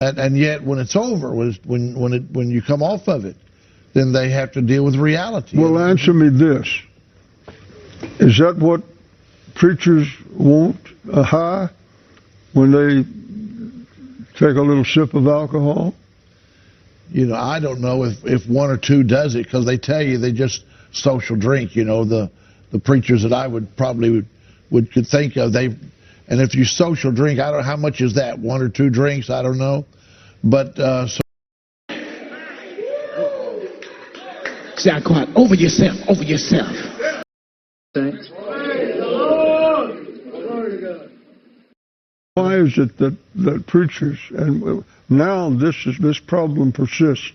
And yet, when it's over, when you come off of it, then they have to deal with reality. Well, answer me this. Is that what preachers want, a high, when they take a little sip of alcohol? You know, I don't know if one or two does it, because they tell you they just social drink. You know, the preachers that I would probably could think of, and if you social drink, I don't know how much is that, one or two drinks, I don't know, but so. Sound quiet. Over yourself. Over yourself. Thanks. Why is it that preachers, and now this problem persists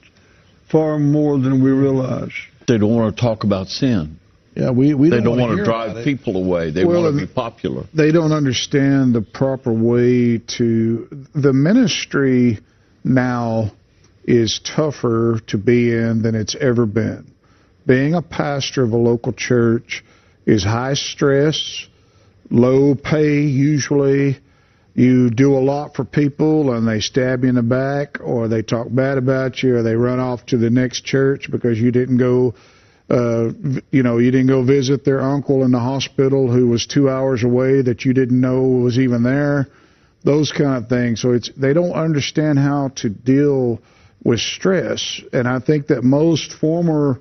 far more than we realize? They don't want to talk about sin. Yeah, we they don't want to drive people away. They want to be popular. They don't understand the proper way to. The ministry now is tougher to be in than it's ever been. Being a pastor of a local church is high stress, low pay usually. You do a lot for people and they stab you in the back, or they talk bad about you, or they run off to the next church because you didn't go, you didn't go visit their uncle in the hospital who was 2 hours away that you didn't know was even there. Those kind of things. So they don't understand how to deal with stress. And I think that most former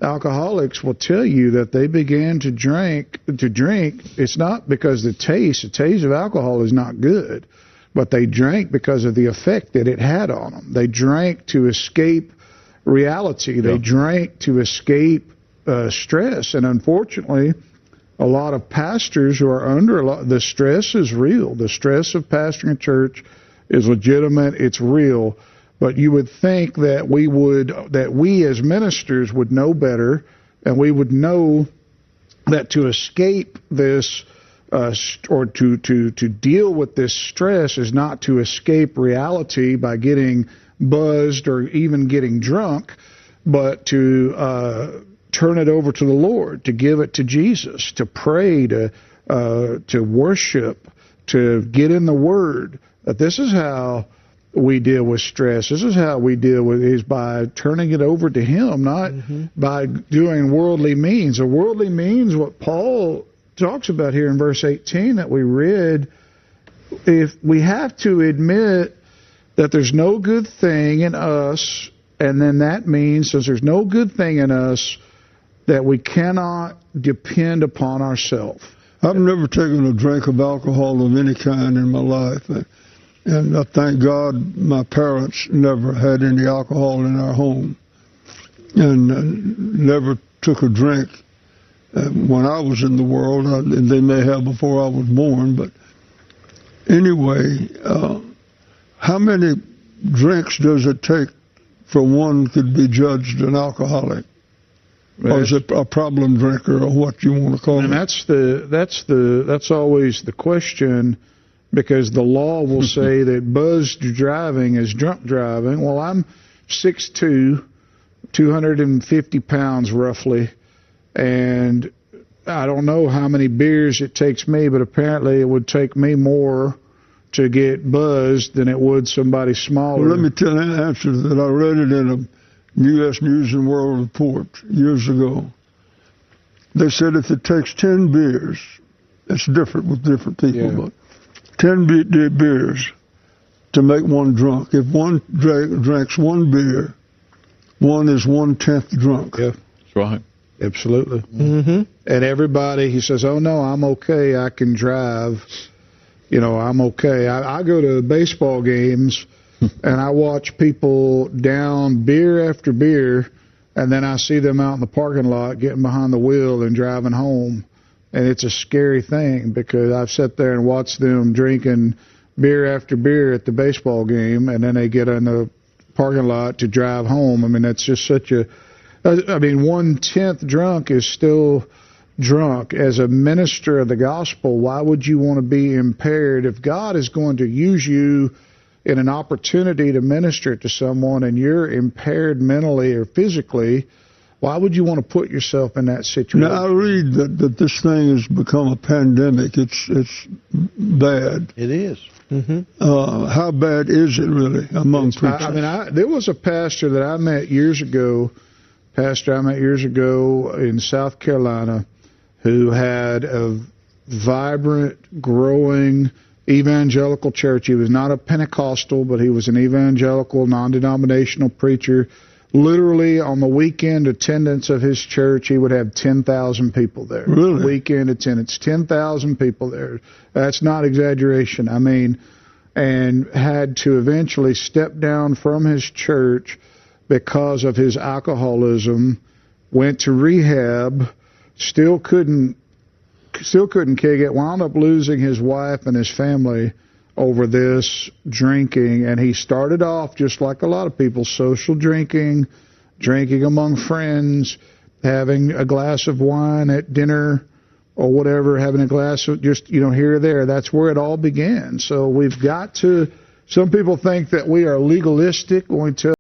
alcoholics will tell you that they began to drink. It's not because the taste of alcohol is not good, but they drank because of the effect that it had on them. They drank to escape reality. They drank to escape stress. And unfortunately, a lot of pastors who are under the stress is real. The stress of pastoring a church is legitimate. It's real. But you would think that we as ministers would know better, and we would know that to escape this or to deal with this stress is not to escape reality by getting buzzed or even getting drunk, but to turn it over to the Lord, to give it to Jesus, to pray, to worship, to get in the Word. That this is how we deal with stress. This is how we deal with it, is by turning it over to Him, not by doing worldly means. A worldly means, what Paul talks about here in verse 18 that we read, if we have to admit that there's no good thing in us, and then that means, since there's no good thing in us, that we cannot depend upon ourselves. I've never taken a drink of alcohol of any kind in my life. And I thank God my parents never had any alcohol in our home, and never took a drink when I was in the world. And they may have before I was born, but anyway, how many drinks does it take for one could be judged an alcoholic? Or is it a problem drinker, or what you want to call it? And that's always the question. Because the law will say that buzzed driving is drunk driving. Well, I'm 6'2", 250 pounds roughly, and I don't know how many beers it takes me, but apparently it would take me more to get buzzed than it would somebody smaller. Well, let me tell you an answer to that. I read it in a U.S. News and World Report years ago. They said if it takes 10 beers, it's different with different people, but 10 beers to make one drunk. If one drinks one beer, one is 1/10 drunk. Yeah, that's right. Absolutely. And everybody, he says, oh, no, I'm okay. I can drive. I'm okay. I go to baseball games, and I watch people down beer after beer, and then I see them out in the parking lot getting behind the wheel and driving home. And it's a scary thing, because I've sat there and watched them drinking beer after beer at the baseball game, and then they get in the parking lot to drive home. I mean, that's just such a... 1/10 drunk is still drunk. As a minister of the gospel, why would you want to be impaired? If God is going to use you in an opportunity to minister to someone and you're impaired mentally or physically, Why would you want to put yourself in that situation? Now, I read that this thing has become a pandemic. It's bad. It is. How bad is it really among preachers? There was a pastor that I met years ago, in South Carolina, who had a vibrant, growing evangelical church. He was not a Pentecostal, but he was an evangelical, non-denominational preacher. Literally, on the weekend attendance of his church, he would have 10,000 people there. Really? Weekend attendance, 10,000 people there. That's not exaggeration. I mean, and had to eventually step down from his church because of his alcoholism, went to rehab, still couldn't kick it, wound up losing his wife and his family over this drinking. And he started off just like a lot of people, social drinking among friends, having a glass of wine at dinner or whatever, having a glass of just, here or there. That's where it all began. So we've got to, some people think that we are legalistic when we tell